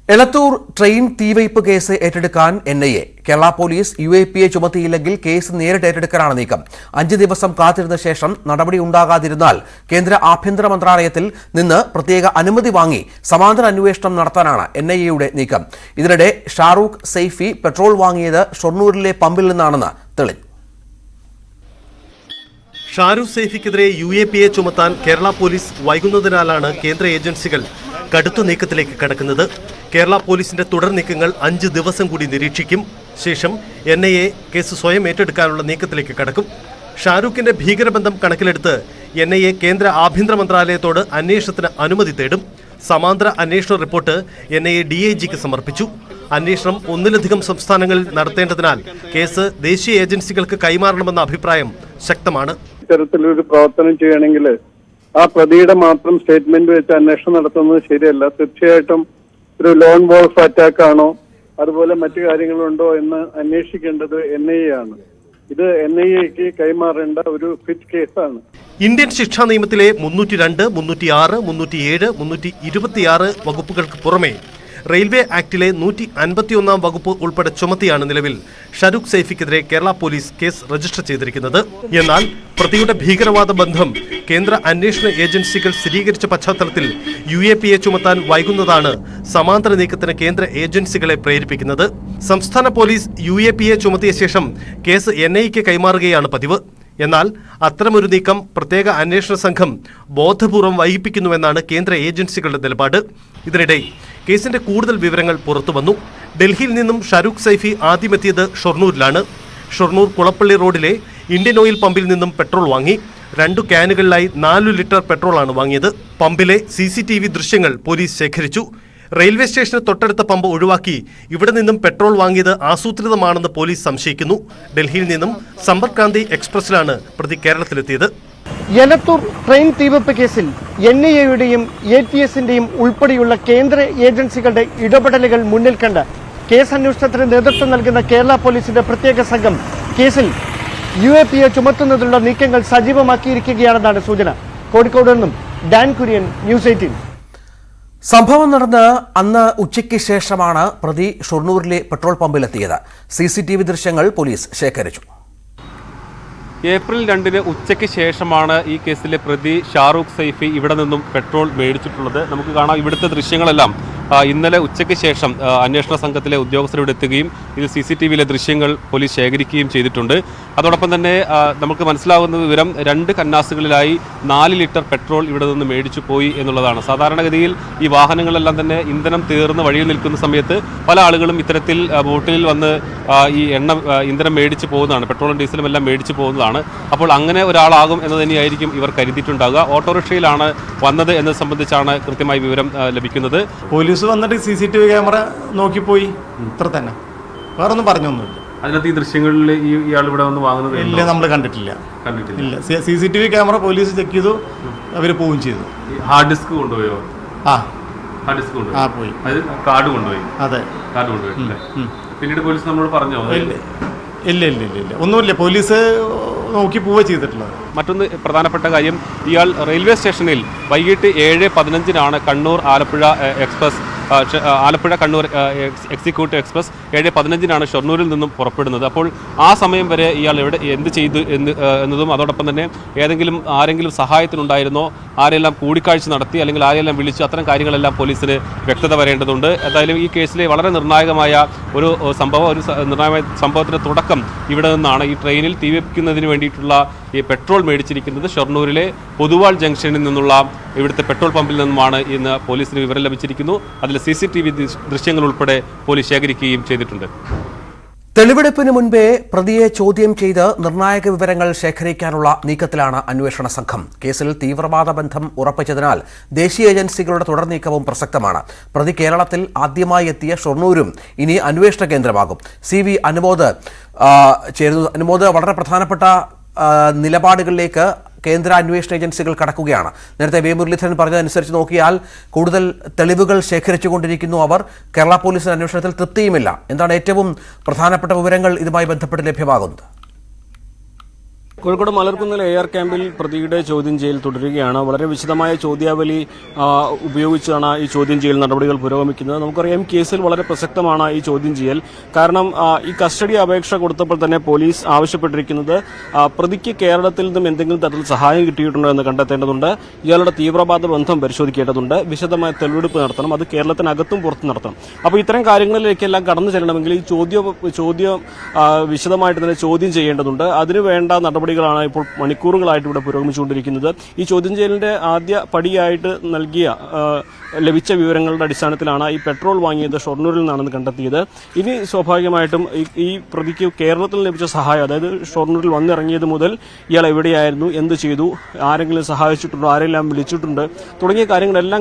എളത്തൂർ train തീവയ്പ് case ഏറ്റെടുക്കാൻ NIA. Kerala police UAPA ചുമത്തിയില്ലെങ്കിൽ കേസ് നേരിട്ട് ഏറ്റെടുക്കാനാണ് നീക്കം. 5 ദിവസം കാത്തിരുന്ന ശേഷം നടപടി ഉണ്ടാകാതിരുന്നാൽ കേന്ദ്ര ആഭ്യന്തര മന്ത്രാലയത്തിൽ നിന്ന് പ്രത്യേക അനുമതി വാങ്ങി സമാന്തര അന്വേഷണം നടത്താനാണ് എൻഐഎയുടെ നീക്കം. ഇതിനിടെ ഷാറൂഖ് സൈഫി പെട്രോൾ വാങ്ങിയത് ഷൊർണൂരിലെ പമ്പിൽ നിന്നാണെന്ന് തെളിഞ്ഞു. ഷാരൂഖ് സൈഫിക്കെതിരെ യുഎപിഎ ചുമത്താൻ കേരള പോലീസ് വൈകുന്നതിനാലാണ് കേന്ദ്ര ഏജൻസികൾ കടുത്ത നീക്കത്തിലേക്ക് കടക്കുന്നത്. കേരള പോലീസിന്റെ തുടർ നീക്കങ്ങൾ 5 ദിവസം കൂടി നിരീക്ഷിക്കും. ശേഷം എൻഐഎ കേസ് സ്വയം ഏറ്റെടുക്കാനുള്ള നീക്കത്തിലേക്ക് കടക്കും. ഷാരൂഖിന്റെ ഭീകരബന്ധം കണക്കിലെടുത്ത് എൻഐഎ കേന്ദ്ര ആഭ്യന്തര മന്ത്രാലയത്തോട് അന്വേഷണത്തിന് അനുമതി തേടും. സമാന്തര അന്വേഷണ റിപ്പോർട്ട് എൻഐഎ ഡിഐജിക്ക് സമർപ്പിച്ചു. അന്വേഷണം ഒന്നിലധികം സംസ്ഥാനങ്ങളിൽ നടത്തേണ്ടതിനാൽ കേസ് ദേശീയ ഏജൻസികൾക്ക് കൈമാറണമെന്ന അഭിപ്രായം ശക്തമാണ്. ഇത്തരത്തിലൊരു പ്രവർത്തനം ചെയ്യണമെങ്കിൽ ആ പ്രതിയുടെ മാത്രം സ്റ്റേറ്റ്മെന്റ് വെച്ച് അന്വേഷണം നടത്തുന്നത് ശരിയല്ല. തീർച്ചയായിട്ടും ഒരു ലോൺ വോൾഫ് അറ്റാക്ക് ആണോ, അതുപോലെ മറ്റു കാര്യങ്ങളുണ്ടോ എന്ന് അന്വേഷിക്കേണ്ടത് എൻഐഎ ആണ്. ഇത് എൻഐഎക്ക് കൈമാറേണ്ട ഒരു ഫിറ്റ് കേസാണ്. ഇന്ത്യൻ ശിക്ഷാ നിയമത്തിലെ 302, 306, 307, 326 വകുപ്പുകൾക്ക് പുറമെ റെയിൽവേ ആക്ടിലെ 151 വകുപ്പ് ഉൾപ്പെടെ ചുമത്തിയാണ് നിലവിൽ ഷാരൂഖ് സൈഫിക്കെതിരെ കേരള പോലീസ് കേസ് രജിസ്റ്റർ ചെയ്തിരിക്കുന്നത്. എന്നാൽ പ്രതിയുടെ ഭീകരവാദ ബന്ധം കേന്ദ്ര അന്വേഷണ ഏജൻസികൾ സ്ഥിരീകരിച്ച പശ്ചാത്തലത്തിൽ യുഎപിഎ ചുമത്താൻ വൈകുന്നതാണ് സമാന്തര നീക്കത്തിന് കേന്ദ്ര ഏജൻസികളെ പ്രേരിപ്പിക്കുന്നത്. സംസ്ഥാന പോലീസ് യുഎപിഎ ചുമത്തിയ ശേഷം കേസ് എൻഐഎക്ക് കൈമാറുകയാണ് പതിവ്. എന്നാൽ അത്തരമൊരു നീക്കം പ്രത്യേക അന്വേഷണ സംഘം ബോധപൂർവം വൈകിപ്പിക്കുന്നുവെന്നാണ് കേന്ദ്ര ഏജൻസികളുടെ നിലപാട്. ഇതിനിടെ കേസിന്റെ കൂടുതൽ വിവരങ്ങൾ പുറത്തുവന്നു. ഡൽഹിയിൽ നിന്നും ഷാരൂഖ് സൈഫി ആദ്യമെത്തിയത് ഷൊർണൂരിലാണ്. ഷൊർണൂർ കുളപ്പള്ളി റോഡിലെ ഇന്ത്യൻ ഓയിൽ പമ്പിൽ നിന്നും പെട്രോൾ വാങ്ങി. 2 ക്യാനുകളിലായി 4 ലിറ്റർ പെട്രോളാണ് വാങ്ങിയത്. പമ്പിലെ CCTV ദൃശ്യങ്ങൾ പോലീസ് ശേഖരിച്ചു. റെയിൽവേ സ്റ്റേഷന് തൊട്ടടുത്ത പമ്പ് ഒഴിവാക്കി ഇവിടെ നിന്നും പെട്രോൾ വാങ്ങിയത് ആസൂത്രിതമാണെന്ന് പോലീസ് സംശയിക്കുന്നു. ഡൽഹിയിൽ നിന്നും സമ്പർക്ക് ക്രാന്തി എക്സ്പ്രസിലാണ് പ്രതി കേരളത്തിലെത്തിയത്. എലത്തൂർ ട്രെയിൻ തീവെപ്പ് കേസിൽ എൻഐഎയുടെയും ATSന്റെയും ഉൾപ്പെടെയുള്ള കേന്ദ്ര ഏജൻസികളുടെ ഇടപെടലുകൾ മുന്നിൽ കണ്ട് കേസ് അന്വേഷണത്തിന് നേതൃത്വം നൽകുന്ന കേരള പോലീസിന്റെ പ്രത്യേക സംഘം കേസിൽ യുഎപിഎ ചുമത്തുന്നതിനുള്ള നീക്കങ്ങൾ സജീവമാക്കിയിരിക്കുകയാണെന്നാണ് സൂചന. കോഴിക്കോട് നിന്നും ഡാൻ കുര്യൻ, ന്യൂസ് 18. സംഭവം നടന്ന് അന്ന് ഉച്ചയ്ക്ക് ശേഷമാണ് പ്രതി ഷൊർണൂരിലെ പെട്രോൾ പമ്പിലെത്തിയത്. CCTV ദൃശ്യങ്ങൾ പോലീസ് ശേഖരിച്ചു. ഏപ്രിൽ 2 ഉച്ചയ്ക്ക് ശേഷമാണ് ഈ കേസിലെ പ്രതി ഷാറൂഖ് സൈഫി ഇവിടെ നിന്നും പെട്രോൾ മേടിച്ചിട്ടുള്ളത്. നമുക്ക് കാണാം ഇവിടുത്തെ ദൃശ്യങ്ങളെല്ലാം ഇന്നലെ ഉച്ചയ്ക്ക് ശേഷം അന്വേഷണ സംഘത്തിലെ ഉദ്യോഗസ്ഥരോട് എത്തുകയും ഇത് CCTVയിലെ ദൃശ്യങ്ങൾ പോലീസ് ശേഖരിക്കുകയും ചെയ്തിട്ടുണ്ട്. അതോടൊപ്പം തന്നെ നമുക്ക് മനസ്സിലാകുന്ന വിവരം 2 കന്നാസുകളിലായി 4 ലിറ്റർ പെട്രോൾ ഇവിടെ നിന്ന് മേടിച്ചു പോയി എന്നുള്ളതാണ്. സാധാരണഗതിയിൽ ഈ വാഹനങ്ങളെല്ലാം തന്നെ ഇന്ധനം തീർന്ന് വഴിയിൽ നിൽക്കുന്ന സമയത്ത് പല ആളുകളും ഇത്തരത്തിൽ ബോട്ടിൽ വന്ന് ഈ ഇന്ധനം മേടിച്ചു പോകുന്നതാണ്, പെട്രോളും ഡീസലും എല്ലാം മേടിച്ചു പോകുന്നതാണ്. അപ്പോൾ അങ്ങനെ ഒരാളാകും എന്ന് തന്നെയായിരിക്കും ഇവർ കരുതിയിട്ടുണ്ടാകുക. ഓട്ടോറിക്ഷയിലാണ് വന്നത് എന്നത് സംബന്ധിച്ചാണ് കൃത്യമായി വിവരം ലഭിക്കുന്നത്. പോലീസ് വന്നിട്ട് CCTV ക്യാമറ നോക്കിപ്പോയി, ഇത്ര തന്നെ, വേറൊന്നും പറഞ്ഞൊന്നുമില്ല. അതിനകത്ത് ഈ ദൃശ്യങ്ങളിൽ ഇയാൾ ഇവിടെ വന്ന് വാങ്ങുന്നത് ഇല്ല, നമ്മൾ കണ്ടിട്ടില്ല. ഇല്ല, CCTV ക്യാമറ പോലീസ് ചെക്ക് ചെയ്തു, അവർ പോവുകയും ചെയ്തു. ഹാർഡ് ഡിസ്ക് കൊണ്ടുപോയോ? ഹാർഡ് ഡിസ്ക് കൊണ്ടുപോയി. പോയി. അത് കാർഡ് കൊണ്ടുപോയി. അതെ, കാർഡ് കൊണ്ടുപോയി. പിന്നീട് പോലീസ് നമ്മളോട് പറഞ്ഞോ? ഇല്ല, ഒന്നുമില്ല, പോലീസ് നോക്കി പോവുക ചെയ്തിട്ടുള്ളത്. മറ്റൊന്ന് പ്രധാനപ്പെട്ട കാര്യം, ഇയാൾ റെയിൽവേ സ്റ്റേഷനിൽ വൈകിട്ട് 7:15 Kannur Alappuzha express Alappuzha Kannur executive express 7:15 ഷൊർണൂരിൽ നിന്നും പുറപ്പെടുന്നത്. അപ്പോൾ ആ സമയം വരെ ഇയാൾ എന്ത് ചെയ്തു എന്നതും അതോടൊപ്പം തന്നെ ആരെങ്കിലും സഹായത്തിനുണ്ടായിരുന്നോ, ആരെല്ലാം കൂടിക്കാഴ്ച നടത്തി അല്ലെങ്കിൽ ആരെല്ലാം വിളിച്ചു, അത്തരം കാര്യങ്ങളെല്ലാം പോലീസിന് വ്യക്തത വരേണ്ടതുണ്ട്. എന്തായാലും ഈ കേസിലെ വളരെ നിർണായകമായ ഒരു നിർണായകമായ സംഭവത്തിൻ്റെ തുടക്കം ഇവിടെ നിന്നാണ്. ഈ ട്രെയിനിൽ തീവെപ്പിക്കുന്നതിന് വേണ്ടിയിട്ടുള്ള ഈ പെട്രോൾ മേടിച്ചിരിക്കുന്നത് ഷൊർണൂരിലെ പൊതുവാൾ ജംഗ്ഷനിൽ നിന്നുള്ള ഇവിടുത്തെ പെട്രോൾ പമ്പിൽ നിന്നുമാണ് ഇന്ന് പോലീസിന് വിവരം ലഭിച്ചിരിക്കുന്നു. അതിൽ CCTV ദൃശ്യങ്ങൾ ഉൾപ്പെടെ പോലീസ് ശേഖരിക്കുകയും ചെയ്തിട്ടുണ്ട്. തെളിവെടുപ്പിന് മുൻപേ പ്രതിയെ ചോദ്യം ചെയ്ത് നിർണായക വിവരങ്ങൾ ശേഖരിക്കാനുള്ള നീക്കത്തിലാണ് അന്വേഷണ സംഘം. കേസിൽ തീവ്രവാദ ബന്ധം ഉറപ്പിച്ചതിനാൽ ദേശീയ ഏജൻസികളുടെ തുടർ നീക്കവും പ്രസക്തമാണ്. പ്രതി കേരളത്തിൽ ആദ്യമായി എത്തിയ ഷൊർണൂരും ഇനി അന്വേഷണ കേന്ദ്രമാകും. CV അനുമോദ് ചേരുന്നു. അനുമോദ്, വളരെ പ്രധാനപ്പെട്ട നിലപാടുകളിലേക്ക് കേന്ദ്ര അന്വേഷണ ഏജൻസികൾ കടക്കുകയാണ്. നേരത്തെ വി മുരളീധരൻ പറഞ്ഞതനുസരിച്ച് നോക്കിയാൽ കൂടുതൽ തെളിവുകൾ ശേഖരിച്ചുകൊണ്ടിരിക്കുന്നു അവർ. കേരള പോലീസിന്റെ അന്വേഷണത്തിൽ തൃപ്തിയുമില്ല. എന്താണ് ഏറ്റവും പ്രധാനപ്പെട്ട വിവരങ്ങൾ ഇതുമായി ബന്ധപ്പെട്ട് ലഭ്യമാകുന്നത്? കോഴിക്കോട് മലർക്കുന്നിൽ AR ക്യാമ്പിൽ പ്രതിയുടെ ചോദ്യം ചെയ്യൽ തുടരുകയാണ്. വളരെ വിശദമായ ചോദ്യാവലി ഉപയോഗിച്ചാണ് ഈ ചോദ്യം ചെയ്യൽ നടപടികൾ പുരോഗമിക്കുന്നത്. നമുക്കറിയാം കേസിൽ വളരെ പ്രസക്തമാണ് ഈ ചോദ്യം ചെയ്യൽ. കാരണം ഈ കസ്റ്റഡി അപേക്ഷ കൊടുത്തപ്പോൾ തന്നെ പോലീസ് ആവശ്യപ്പെട്ടിരിക്കുന്നത് പ്രതിക്ക് കേരളത്തിൽ നിന്നും എന്തെങ്കിലും തരത്തിൽ സഹായം കിട്ടിയിട്ടുണ്ടോ എന്ന് കണ്ടെത്തേണ്ടതുണ്ട്. ഇയാളുടെ തീവ്രവാദ ബന്ധം പരിശോധിക്കേണ്ടതുണ്ട്. വിശദമായ തെളിവെടുപ്പ് നടത്തണം. അത് കേരളത്തിനകത്തും പുറത്തും നടത്തണം. അപ്പോൾ ഇത്തരം കാര്യങ്ങളിലേക്കെല്ലാം കടന്നു ചെല്ലണമെങ്കിൽ ഈ ചോദ്യം വിശദമായിട്ട് തന്നെ ചോദ്യം ചെയ്യേണ്ടതുണ്ട്. അതിനുവേണ്ട നടപടികളാണ് ഇപ്പോൾ മണിക്കൂറുകളായിട്ട് ഇവിടെ പുരോഗമിച്ചുകൊണ്ടിരിക്കുന്നത്. ഈ ചോദ്യം ചെയ്യലിന്റെ ആദ്യ പടിയായിട്ട് ലഭിച്ച വിവരങ്ങളുടെ അടിസ്ഥാനത്തിലാണ് ഈ പെട്രോൾ വാങ്ങിയത് ഷൊർണൂരിൽ നിന്നാണെന്ന് കണ്ടെത്തിയത്. ഇനി സ്വാഭാവികമായിട്ടും ഈ പ്രതിക്ക് കേരളത്തിൽ ലഭിച്ച സഹായം, അതായത് ഷൊർണൂരിൽ വന്നിറങ്ങിയത് മുതൽ ഇയാൾ എവിടെയായിരുന്നു, എന്ത് ചെയ്തു, ആരെങ്കിലും സഹായിച്ചിട്ടുണ്ടോ, ആരെല്ലാം വിളിച്ചിട്ടുണ്ട് തുടങ്ങിയ കാര്യങ്ങളെല്ലാം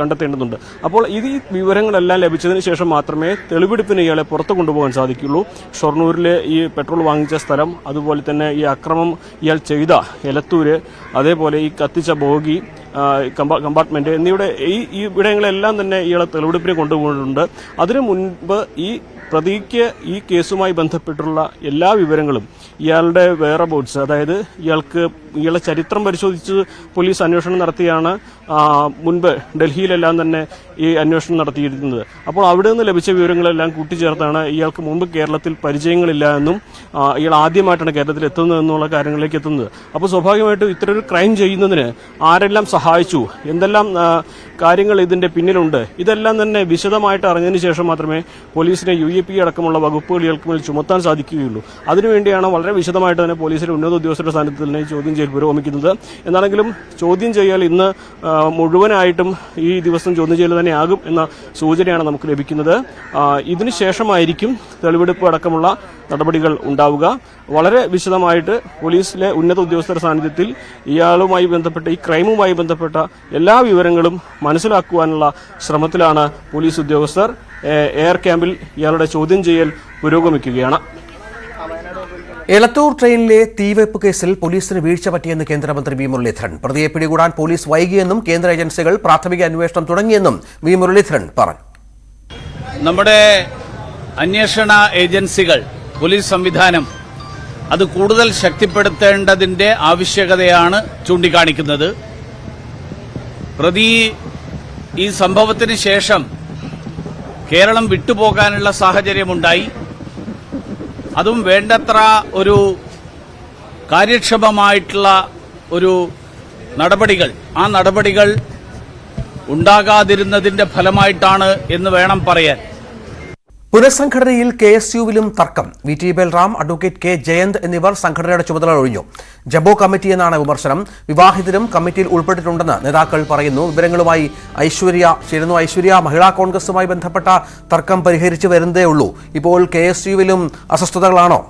കണ്ടെത്തേണ്ടതുണ്ട്. അപ്പോൾ ഈ വിവരങ്ങളെല്ലാം ലഭിച്ചതിന് ശേഷം മാത്രമേ തെളിവെടുപ്പിന് ഇയാളെ പുറത്തു കൊണ്ടുപോകാൻ സാധിക്കുള്ളൂ. ഷൊർണൂരിലെ ഈ പെട്രോൾ വാങ്ങിച്ച സ്ഥലം, അതുപോലെ തന്നെ ഈ അക്രമം ഇയാൾ ചെയ്ത എലത്തൂര്, അതേപോലെ ഈ കത്തിച്ച ബോഗി കമ്പാർട്ട്മെന്റ് എന്നിവിടെ ഈ ഇവിടങ്ങളെല്ലാം തന്നെ ഇയാളെ തെളിവെടുപ്പിന് കൊണ്ടുപോയിട്ടുണ്ട്. അതിനു മുൻപ് ഈ പ്രതിക്ക് ഈ കേസുമായി ബന്ധപ്പെട്ടുള്ള എല്ലാ വിവരങ്ങളും, ഇയാളുടെ വെയറബൌട്ട്സ്, അതായത് ഇയാളുടെ ചരിത്രം പരിശോധിച്ച് പോലീസ് അന്വേഷണം നടത്തിയാണ് മുൻപ് ഡൽഹിയിലെല്ലാം തന്നെ ഈ അന്വേഷണം നടത്തിയിരുന്നത്. അപ്പോൾ അവിടെ നിന്ന് ലഭിച്ച വിവരങ്ങളെല്ലാം കൂട്ടിച്ചേർത്താണ് ഇയാൾക്ക് മുമ്പ് കേരളത്തിൽ പരിചയങ്ങളില്ല എന്നും ഇയാൾ ആദ്യമായിട്ടാണ് കേരളത്തിൽ എത്തുന്നതെന്നുള്ള കാര്യങ്ങളിലേക്ക് എത്തുന്നത്. അപ്പോൾ സ്വാഭാവികമായിട്ടും ഇത്തരൊരു ക്രൈം ചെയ്യുന്നതിന് ആരെല്ലാം സഹായിച്ചു, എന്തെല്ലാം കാര്യങ്ങൾ ഇതിന്റെ പിന്നിലുണ്ട്, ഇതെല്ലാം തന്നെ വിശദമായിട്ട് അറിഞ്ഞതിന് ശേഷം മാത്രമേ പോലീസിനെ UAP അടക്കമുള്ള വകുപ്പുകൾ ഇയാൾക്ക് മേൽ ചുമത്താൻ സാധിക്കുകയുള്ളൂ. അതിനുവേണ്ടിയാണ് വളരെ വിശദമായിട്ട് തന്നെ പോലീസിലെ ഉന്നത ഉദ്യോഗസ്ഥരുടെ സാന്നിധ്യത്തിൽ തന്നെ ചോദ്യം ചെയ്യൽ പുരോഗമിക്കുന്നത്. എന്നാണെങ്കിലും ചോദ്യം ചെയ്യൽ ഇന്ന് മുഴുവനായിട്ടും ഈ ദിവസം ചോദ്യം ചെയ്യൽ തന്നെയാകും എന്ന സൂചനയാണ് നമുക്ക് ലഭിക്കുന്നത്. ഇതിനുശേഷമായിരിക്കും തെളിവെടുപ്പ് അടക്കമുള്ള നടപടികൾ ഉണ്ടാവുക. വളരെ വിശദമായിട്ട് പോലീസിലെ ഉന്നത ഉദ്യോഗസ്ഥരുടെ സാന്നിധ്യത്തിൽ ഇയാളുമായി ബന്ധപ്പെട്ട ഈ ക്രൈമുമായി ബന്ധപ്പെട്ട എല്ലാ വിവരങ്ങളും മനസ്സിലാക്കുവാനുള്ള ശ്രമത്തിലാണ് പോലീസ് ഉദ്യോഗസ്ഥർ. AR ക്യാമ്പിൽ ഇയാളുടെ ചോദ്യം ചെയ്യൽ പുരോഗമിക്കുകയാണ്. എലത്തൂർ ട്രെയിനിലെ തീവെപ്പ് കേസിൽ പോലീസിന് വീഴ്ച പറ്റിയെന്ന് കേന്ദ്രമന്ത്രി വി മുരളീധരൻ. പ്രതിയെ പിടികൂടാൻ പോലീസ് വൈകിയെന്നും കേന്ദ്ര ഏജൻസികൾ പ്രാഥമിക അന്വേഷണം തുടങ്ങിയെന്നും വി മുരളീധരൻ പറഞ്ഞു. നമ്മുടെ അന്വേഷണ ഏജൻസികൾ, പോലീസ് സംവിധാനം അത് കൂടുതൽ ശക്തിപ്പെടുത്തേണ്ടതിന്റെ ആവശ്യകതയാണ് ചൂണ്ടിക്കാണിക്കുന്നത്. പ്രതി ഈ സംഭവത്തിന് ശേഷം കേരളം വിട്ടുപോകാനുള്ള സാഹചര്യമുണ്ടായി. അതും വേണ്ടത്ര ഒരു കാര്യക്ഷമമായിട്ടുള്ള ഒരു നടപടികൾ, ആ നടപടികൾ ഉണ്ടാകാതിരുന്നതിന്റെ ഫലമായിട്ടാണ് എന്ന് വേണം പറയാൻ. പുനഃസംഘടനയിൽ KSUവിലും തർക്കം. VT Balram, advocate K Jayant എന്നിവർ സംഘടനയുടെ ചുമതല ഒഴിഞ്ഞു. ജംബോ കമ്മിറ്റി എന്നാണ് വിമർശനം. വിവാഹിതരും കമ്മിറ്റിയിൽ ഉൾപ്പെട്ടിട്ടുണ്ടെന്ന് നേതാക്കൾ പറയുന്നു. വിവരങ്ങളുമായി ഐശ്വര്യ ചേരുന്നു. ഐശ്വര്യ, മഹിളാ കോൺഗ്രസുമായി ബന്ധപ്പെട്ട തർക്കം പരിഹരിച്ചു വരുന്നതേ ഉള്ളൂ. ഇപ്പോൾ KSUവിലും അസ്വസ്ഥതകളാണോ?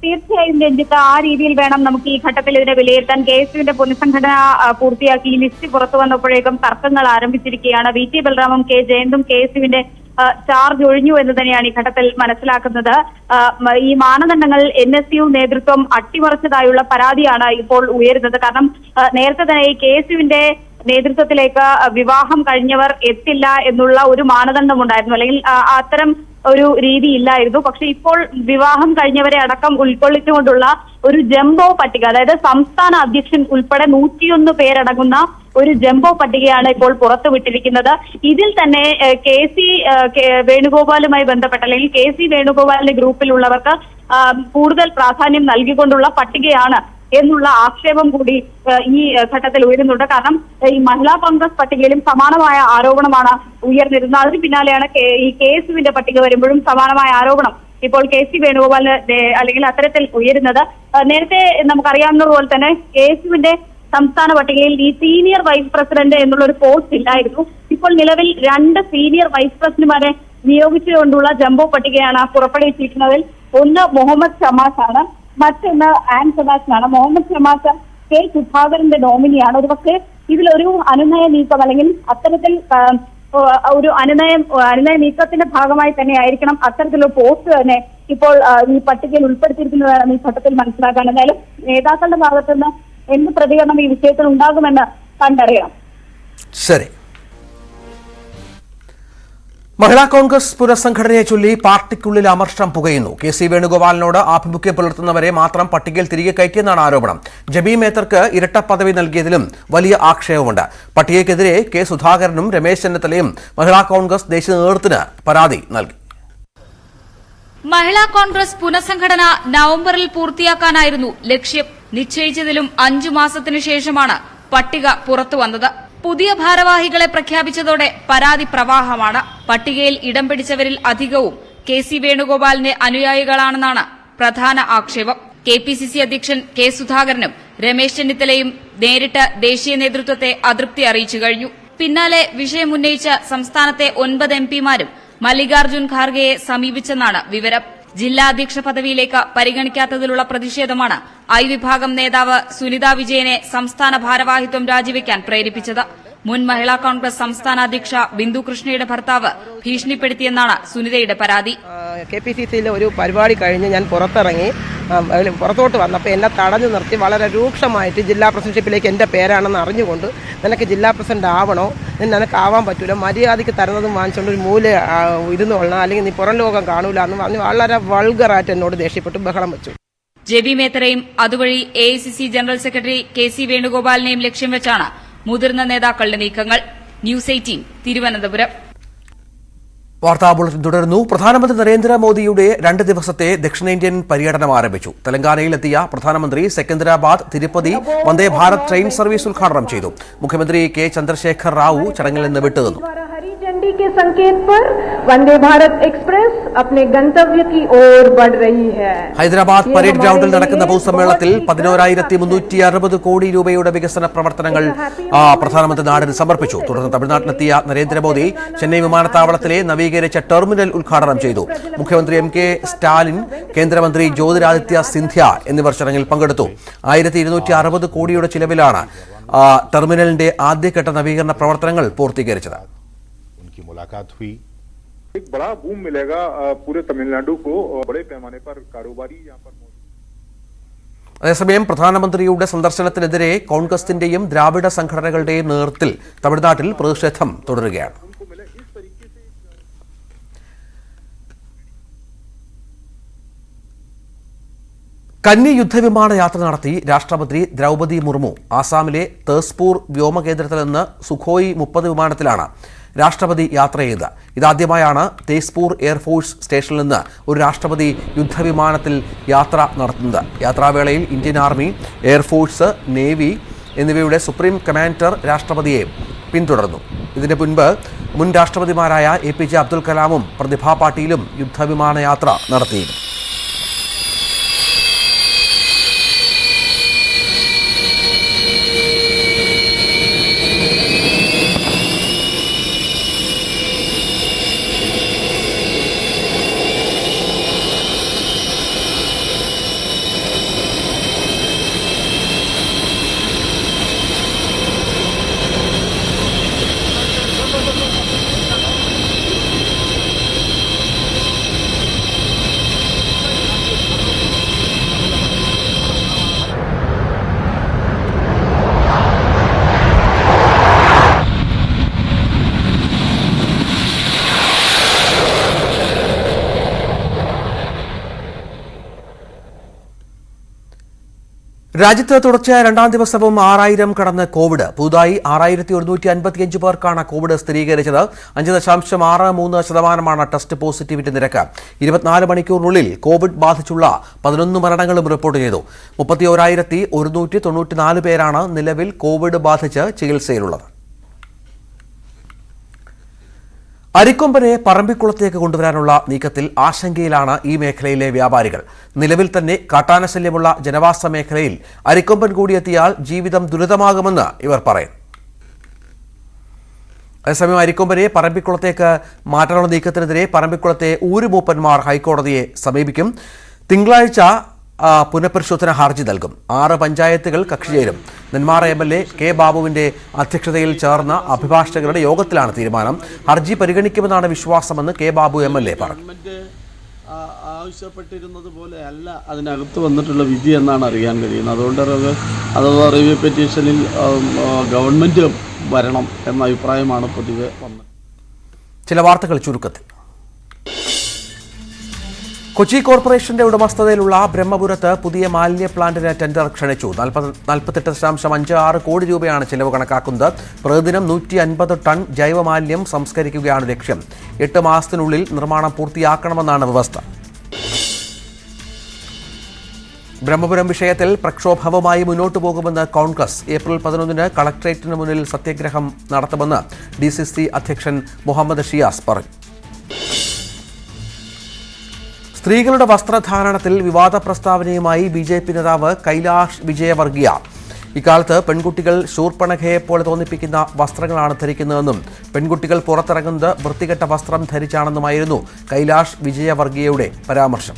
തീർച്ചയായും രഞ്ജിത്ത്, ആ രീതിയിൽ വേണം നമുക്ക് ഈ ഘട്ടത്തിൽ ഇതിനെ വിലയിരുത്താൻ. KSUവിന്റെ പുനഃസംഘടന പൂർത്തിയാക്കി ഈ ലിസ്റ്റ് പുറത്തു വന്നപ്പോഴേക്കും തർക്കങ്ങൾ ആരംഭിച്ചിരിക്കുകയാണ്. VT ബൽറാമും K ജയന്തും KSUവിന്റെ ചാർജ് ഒഴിഞ്ഞു എന്ന് തന്നെയാണ് ഈ ഘട്ടത്തിൽ മനസ്സിലാക്കുന്നത്. ഈ മാനദണ്ഡങ്ങൾ NSU നേതൃത്വം അട്ടിമറിച്ചതായുള്ള പരാതിയാണ് ഇപ്പോൾ ഉയരുന്നത്. കാരണം നേരത്തെ തന്നെ ഈ KSUവിന്റെ നേതൃത്വത്തിലേക്ക് വിവാഹം കഴിഞ്ഞവർ എത്തില്ല എന്നുള്ള ഒരു മാനദണ്ഡമുണ്ടായിരുന്നു, അല്ലെങ്കിൽ അത്തരം ഒരു രീതി ഇല്ലായിരുന്നു. പക്ഷെ ഇപ്പോൾ വിവാഹം കഴിഞ്ഞവരെ അടക്കം ഉൾക്കൊള്ളിച്ചുകൊണ്ടുള്ള ഒരു ജംബോ പട്ടിക, അതായത് സംസ്ഥാന അധ്യക്ഷൻ ഉൾപ്പെടെ 101 പേരടങ്ങുന്ന ഒരു ജംബോ പട്ടികയാണ് ഇപ്പോൾ പുറത്തുവിട്ടിരിക്കുന്നത്. ഇതിൽ തന്നെ KC വേണുഗോപാലുമായി ബന്ധപ്പെട്ട, അല്ലെങ്കിൽ KC വേണുഗോപാലിന്റെ ഗ്രൂപ്പിലുള്ളവർക്ക് കൂടുതൽ പ്രാധാന്യം നൽകിക്കൊണ്ടുള്ള പട്ടികയാണ് എന്നുള്ള ആക്ഷേപം കൂടി ഈ ഘട്ടത്തിൽ ഉയരുന്നുണ്ട്. കാരണം ഈ മഹിളാ കോൺഗ്രസ് പട്ടികയിലും സമാനമായ ആരോപണമാണ് ഉയർന്നിരുന്നത്. അതിന് പിന്നാലെയാണ് ഈ KSUവിന്റെ പട്ടിക വരുമ്പോഴും സമാനമായ ആരോപണം ഇപ്പോൾ KC വേണുഗോപാലിന് അല്ലെങ്കിൽ അത്തരത്തിൽ ഉയരുന്നത്. നേരത്തെ നമുക്കറിയാവുന്നതുപോലെ തന്നെ KSUവിന്റെ സംസ്ഥാന പട്ടികയിൽ ഈ സീനിയർ വൈസ് പ്രസിഡന്റ് എന്നുള്ള ഒരു പോസ്റ്റ് ഇല്ലായിരുന്നു. ഇപ്പോൾ നിലവിൽ 2 സീനിയർ വൈസ് പ്രസിഡന്റുമാരെ നിയോഗിച്ചുകൊണ്ടുള്ള ജംബോ പട്ടികയാണ് പുറപ്പെടുവിച്ചിരിക്കുന്നതിൽ ഒന്ന് മുഹമ്മദ് ഷമാസ് ആണ്, മറ്റൊന്ന് ആൻ സെബാസ്റ്റ്യനാണ്. മുഹമ്മദ് ഷമാസ് K സുധാകരന്റെ നോമിനിയാണ്. ഒരുപക്ഷെ ഇതിലൊരു അനുനയ നീക്കം, അല്ലെങ്കിൽ അത്തരത്തിൽ ഒരു അനുനയ നീക്കത്തിന്റെ ഭാഗമായി തന്നെ ആയിരിക്കണം അത്തരത്തിലൊരു പോസ്റ്റ് തന്നെ ഇപ്പോൾ ഈ പട്ടികയിൽ ഉൾപ്പെടുത്തിയിരിക്കുന്നതാണ് ഈ ഘട്ടത്തിൽ മനസ്സിലാക്കാൻ. എന്തായാലും നേതാക്കളുടെ ഭാഗത്തുനിന്ന് എന്ത് പ്രതികരണം ഈ വിഷയത്തിൽ ഉണ്ടാകുമെന്ന് കണ്ടറിയണം. ശരി. മഹിളാ കോൺഗ്രസ് പുനഃസംഘടനയെ ചൊല്ലി പാർട്ടിക്കുള്ളിൽ അമർഷം പുകയുന്നു. കെ സി വേണുഗോപാലിനോട് ആഭിമുഖ്യം പുലർത്തുന്നവരെ മാത്രം പട്ടികയിൽ തിരികെ കയറ്റിയെന്നാണ് ആരോപണം. ജബി മേത്തർക്ക് ഇരട്ട പദവി നൽകിയതിലും വലിയ ആക്ഷേപമുണ്ട്. പട്ടികയ്ക്കെതിരെ കെ സുധാകരനും രമേശ് ചെന്നിത്തലയും മഹിളാ കോൺഗ്രസ് ദേശീയ നേതൃത്വത്തിന് പരാതി നൽകി. മഹിളാ കോൺഗ്രസ് പുനഃസംഘടന നവംബറിൽ പൂർത്തിയാക്കാനായിരുന്നു ലക്ഷ്യം. നിശ്ചയിച്ചതിലും 5 മാസത്തിനു ശേഷമാണ് പട്ടിക പുറത്തുവന്നത്. പുതിയ ഭാരവാഹികളെ പ്രഖ്യാപിച്ചതോടെ പരാതി പ്രവാഹമാണ്. പട്ടികയിൽ ഇടം പിടിച്ചവരിൽ അധികവും കെ സി വേണുഗോപാലിന്റെ അനുയായികളാണെന്നാണ് പ്രധാന ആക്ഷേപം. KPCC അധ്യക്ഷൻ കെ സുധാകരനും രമേശ് ചെന്നിത്തലയും നേരിട്ട് ദേശീയ നേതൃത്വത്തെ അതൃപ്തി അറിയിച്ചു കഴിഞ്ഞു. പിന്നാലെ വിഷയമുന്നയിച്ച സംസ്ഥാനത്തെ 9 MPമാരും മല്ലികാർജ്ജുൻ ഖാർഗെയെ സമീപിച്ചെന്നാണ് വിവരം. ജില്ലാ അധ്യക്ഷ പദവിയിലേക്ക് പരിഗണിക്കാത്തതിലുള്ള പ്രതിഷേധമാണ് ഐ വിഭാഗം നേതാവ് സുനിത വിജയനെ സംസ്ഥാന ഭാരവാഹിത്വം രാജിവെക്കാൻ പ്രേരിപ്പിച്ചത്. മുൻ മഹിളാ കോൺഗ്രസ് സംസ്ഥാന അധ്യക്ഷ ബിന്ദു കൃഷ്ണയുടെ ഭർത്താവ് ഭീഷണിപ്പെടുത്തിയെന്നാണ് സുനിതയുടെ പരാതി. KPCCയിലെ ഒരു പരിപാടി കഴിഞ്ഞ് ഞാൻ പുറത്തോട്ട് വന്നപ്പോൾ എന്നെ തടഞ്ഞു നിർത്തി വളരെ രൂക്ഷമായിട്ട് ജില്ലാ പ്രസിഡന്റ്ഷിപ്പിലേക്ക് എൻ്റെ പേരാണെന്ന് അറിഞ്ഞുകൊണ്ട് നിനക്ക് ജില്ലാ പ്രസിഡന്റ് ആവണോ, നിനക്ക് ആവാൻ പറ്റൂല, മര്യാദയ്ക്ക് തരുന്നതും വാങ്ങിച്ചുകൊണ്ട് ഒരു മൂല ഇരുന്ന് കൊള്ളണം, അല്ലെങ്കിൽ നീ പുറം ലോകം കാണൂല എന്ന് പറഞ്ഞ് വളരെ വൾഗറായിട്ട് എന്നോട് ദേഷ്യപ്പെട്ട് ബഹളം വെച്ചു. ജെബി മേത്തറയും അതുവഴി AICC general secretary K C വേണുഗോപാലിനെയും ലക്ഷ്യം വെച്ചാണ് മുതിർന്ന നേതാക്കളുടെ നീക്കങ്ങൾ. ന്യൂസ് 18 തിരുവനന്തപുരം. വാർത്താ ബുള്ളറ്റിൻ തുടരുന്നു. പ്രധാനമന്ത്രി നരേന്ദ്രമോദിയുടെ 2 ദിവസത്തെ ദക്ഷിണേന്ത്യൻ പര്യടനം ആരംഭിച്ചു. തെലങ്കാനയിലെത്തിയ പ്രധാനമന്ത്രി സെക്കന്ദരാബാദ് തിരുപ്പതി വന്ദേ ഭാരത് ട്രെയിൻ സർവീസ് ഉദ്ഘാടനം ചെയ്തു. മുഖ്യമന്ത്രി കെ ചന്ദ്രശേഖർ റാവു ചടങ്ങിൽ നിന്ന് വിട്ടുനിന്നു. झंडी के संकेत पर वंदे भारत एक्सप्रेस अपने गंतव्य की ओर बढ़ रही है. ഹൈദരാബാദ് പരേഡ് ഗ്രൗണ്ടിൽ നടക്കുന്ന പൊതുസമ്മേളനത്തിൽ 11,360 കോടി രൂപയുടെ വികസന പ്രവർത്തനങ്ങൾ പ്രധാനമന്ത്രി നാടിന് സമർപ്പിച്ചു. തുടർന്ന് തമിഴ്നാട്ടിലെത്തിയ നരേന്ദ്രമോദി ചെന്നൈ വിമാനത്താവളത്തിലെ നവീകരിച്ച ടെർമിനൽ ഉദ്ഘാടനം ചെയ്തു. മുഖ്യമന്ത്രി MK സ്റ്റാലിൻ, കേന്ദ്രമന്ത്രി ജ്യോതിരാദിത്യ സിന്ധ്യ എന്നിവർ ചടങ്ങിൽ പങ്കെടുത്തു. 1,260 കോടിയുടെ ചിലവിലാണ് ടെർമിനലിന്റെ ആദ്യഘട്ട നവീകരണ പ്രവർത്തനങ്ങൾ പൂർത്തീകരിച്ചത്. मुलाकात हुई, एक बड़ा बूम मिलेगा पूरे तमिलनाडु को, बड़े पैमाने पर कारोबारी यहाँ पर मौजूद. അതേസമയം പ്രധാനമന്ത്രിയുടെ സന്ദർശനത്തിനെതിരെ കോൺഗ്രസിന്റെയും ദ്രാവിഡ സംഘടനകളുടെയും നേതൃത്വത്തിൽ തമിഴ്നാട്ടിൽ പ്രതിഷേധം തുടരുകയാണ്. കന്നി യുദ്ധവിമാന യാത്ര നടത്തി രാഷ്ട്രപതി ദ്രൗപദി മുർമു ആസാമിലെ തേസ്പൂർ വ്യോമകേന്ദ്രത്തിൽ നിന്ന് സുഖോയ് 30 വിമാനത്തിലാണ് രാഷ്ട്രപതി യാത്ര ചെയ്തത്. ഇതാദ്യമായാണ് തേസ്പൂർ എയർഫോഴ്സ് സ്റ്റേഷനിൽ നിന്ന് ഒരു രാഷ്ട്രപതി യുദ്ധവിമാനത്തിൽ യാത്ര നടത്തുന്നത്. യാത്രാവേളയിൽ ഇന്ത്യൻ ആർമി, എയർഫോഴ്സ്, നേവി എന്നിവയുടെ സുപ്രീം കമാൻഡർ രാഷ്ട്രപതിയെ പിന്തുടർന്നു. ഇതിനു മുൻപ് മുൻ രാഷ്ട്രപതിമാരായ APJ അബ്ദുൽ കലാമും പ്രതിഭാ പാട്ടീലും യുദ്ധവിമാന യാത്ര നടത്തിയിരുന്നു. രാജ്യത്ത് തുടർച്ചയായ 2ാം ദിവസവും 6,000 കടന്ന് കോവിഡ്. പുതുതായി 6,155 പേർക്കാണ് കോവിഡ് സ്ഥിരീകരിച്ചത്. 5.63% ടെസ്റ്റ് പോസിറ്റിവിറ്റി നിരക്ക്. 24 മണിക്കൂറിനുള്ളിൽ കോവിഡ് ബാധിച്ചുള്ള 11 മരണങ്ങളും റിപ്പോർട്ട് ചെയ്തു. 31,194 പേരാണ് നിലവിൽ കോവിഡ് ബാധിച്ച് ചികിത്സയിലുള്ളത്. അരിക്കൊമ്പനെ പറമ്പിക്കുളത്തേക്ക് കൊണ്ടുവരാനുള്ള നീക്കത്തിൽ ആശങ്കയിലാണ് ഈ മേഖലയിലെ വ്യാപാരികൾ. നിലവിൽ തന്നെ കാട്ടാനശല്യമുള്ള ജനവാസ മേഖലയിൽ അരിക്കൊമ്പൻ കൂടിയെത്തിയാൽ ജീവിതം ദുരിതമാകുമെന്ന് ഇവർ പറയും. അതേസമയം അരിക്കൊമ്പനെ പറമ്പിക്കുളത്തേക്ക് മാറ്റാനുള്ള നീക്കത്തിനെതിരെ പറമ്പിക്കുളത്തെ ഊരുമൂപ്പന്മാർ ഹൈക്കോടതിയെ സമീപിക്കും. തിങ്കളാഴ്ച പുനഃപരിശോധന ഹർജി നൽകും. 6 പഞ്ചായത്തുകൾ കക്ഷി ചേരും. നെന്മാറ MLA കെ ബാബുവിന്റെ അധ്യക്ഷതയിൽ ചേർന്ന അഭിഭാഷകരുടെ യോഗത്തിലാണ് തീരുമാനം. ഹർജി പരിഗണിക്കുമെന്നാണ് വിശ്വാസമെന്ന് കെ ബാബു MLA പറഞ്ഞു. ആവശ്യപ്പെട്ടിരുന്നത് പോലെ അല്ല അതിനകത്ത് വന്നിട്ടുള്ള വിധി എന്നാണ് അറിയാൻ കഴിയുന്നത്. അതുകൊണ്ട് അഥവാ റിവ്യൂ പെറ്റീഷനിൽ ഗവൺമെൻറ് വരണം എന്ന അഭിപ്രായമാണ് പൊതുവെ വന്നത്. ചില വാർത്തകൾ ചുരുക്കത്തിൽ. കൊച്ചി കോർപ്പറേഷന്റെ ഉടമസ്ഥതയിലുള്ള ബ്രഹ്മപുരത്ത് പുതിയ മാലിന്യ പ്ലാന്റിന് ടെൻഡർ ക്ഷണിച്ചു. 48.56 കോടി രൂപയാണ് ചിലവ് കണക്കാക്കുന്നത്. പ്രതിദിനം 150 ടൺ ജൈവമാലിന്യം സംസ്കരിക്കുകയാണ് ലക്ഷ്യം. 8 മാസത്തിനുള്ളിൽ നിർമ്മാണം പൂർത്തിയാക്കണമെന്നാണ് വ്യവസ്ഥ. ബ്രഹ്മപുരം വിഷയത്തിൽ പ്രക്ഷോഭവുമായി മുന്നോട്ടു പോകുമെന്ന് കോൺഗ്രസ്. ഏപ്രിൽ 11 കളക്ടറേറ്റിന് മുന്നിൽ സത്യാഗ്രഹം നടത്തുമെന്ന് DCC അധ്യക്ഷൻ മുഹമ്മദ് ഷിയാസ് പറഞ്ഞു. സ്ത്രീകളുടെ വസ്ത്രധാരണത്തിൽ വിവാദ പ്രസ്താവനയുമായി BJP നേതാവ് കൈലാഷ് വിജയവർഗിയ. ഇക്കാലത്ത് പെൺകുട്ടികൾ ശൂർപ്പണഖയെപ്പോലെ തോന്നിപ്പിക്കുന്ന വസ്ത്രങ്ങളാണ് ധരിക്കുന്നതെന്നും പെൺകുട്ടികൾ പുറത്തിറങ്ങുന്നത് വൃത്തികെട്ട വസ്ത്രം ധരിച്ചാണെന്നുമായിരുന്നു കൈലാഷ് വിജയവർഗിയയുടെ പരാമർശം.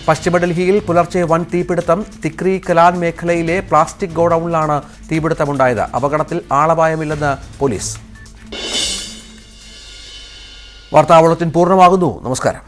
പശ്ചിമ ഡൽഹിയിൽ പുലർച്ചെ വൻ തീപിടുത്തം. തിക്രി കലാൻ മേഖലയിലെ പ്ലാസ്റ്റിക് ഗോഡൌണിലാണ് തീപിടുത്തമുണ്ടായത്. അപകടത്തിൽ ആളപായമില്ലെന്ന് പോലീസ്. വാർത്താ ബുള്ളറ്റിൻ പൂർണ്ണമാകുന്നു. നമസ്കാരം.